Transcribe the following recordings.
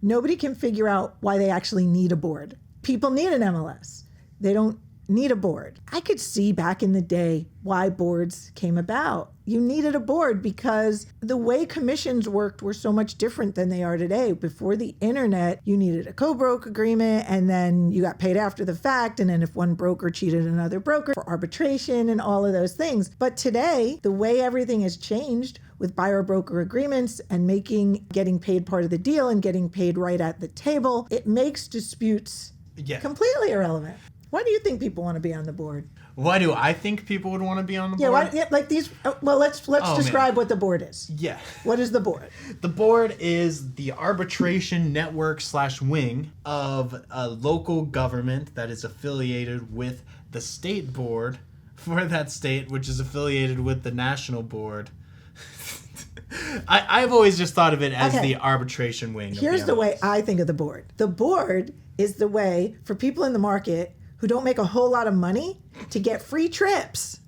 nobody can figure out why they actually need a board. People need an MLS. They don't need a board. I could see back in the day why boards came about. You needed a board because the way commissions worked were so much different than they are today. Before the internet, you needed a co-broke agreement, and then you got paid after the fact. And then if one broker cheated another broker for arbitration and all of those things. But today, the way everything has changed with buyer broker agreements and getting paid part of the deal and getting paid right at the table, it makes disputes completely irrelevant. Why do you think people want to be on the board? Why do I think people would want to be on the board? Like these. Well, let's describe what the board is. Yeah. What is the board? The board is the arbitration network / wing of a local government that is affiliated with the state board for that state, which is affiliated with the national board. I've always just thought of it as the arbitration wing. Here's the way I think of the board. The board is the way for people in the market who don't make a whole lot of money to get free trips,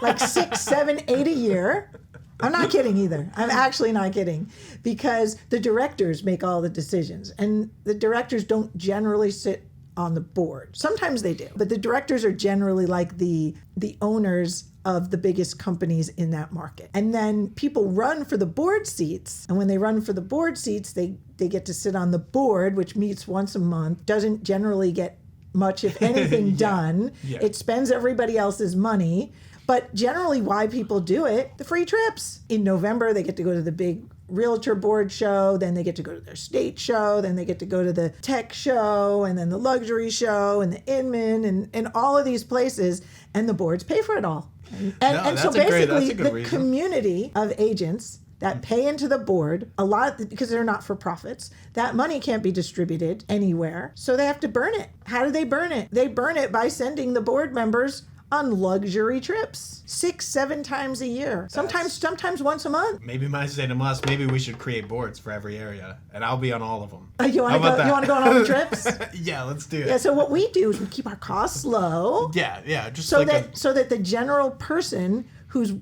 like 6, 7, 8 a year. I'm not kidding either. I'm actually not kidding, because the directors make all the decisions, and the directors don't generally sit on the board. Sometimes they do, but the directors are generally like the owners of the biggest companies in that market. And then people run for the board seats, and when they run for the board seats, they get to sit on the board, which meets once a month, doesn't generally get much, if anything, done. Yeah. It spends everybody else's money. But generally why people do it, the free trips. In November, they get to go to the big realtor board show, then they get to go to their state show, then they get to go to the tech show, and then the luxury show, and the Inman, and all of these places, and the boards pay for it all. And so basically the community of agents that pay into the board, a lot, because they're not for profits, that money can't be distributed anywhere, so they have to burn it. How do they burn it? They burn it by sending the board members on luxury trips 6, 7 times a year. Sometimes once a month. Maybe MyStateMLS, maybe we should create boards for every area, and I'll be on all of them. You want to go on all the trips? Yeah, let's do it. Yeah, so what we do is we keep our costs low. Yeah, just so that the general person who's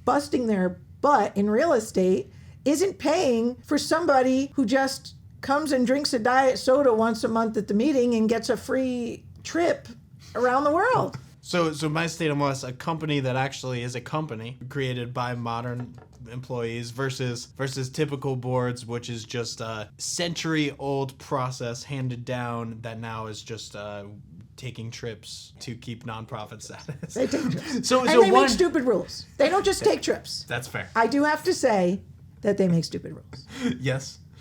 busting their butt in real estate isn't paying for somebody who just comes and drinks a diet soda once a month at the meeting and gets a free trip around the world. So MyStateMLS, a company that actually is a company created by modern employees versus typical boards, which is just a century-old process handed down that now is just taking trips to keep nonprofit status. They take trips. They make stupid rules. They don't just take trips. That's fair. I do have to say that they make stupid rules. Yes.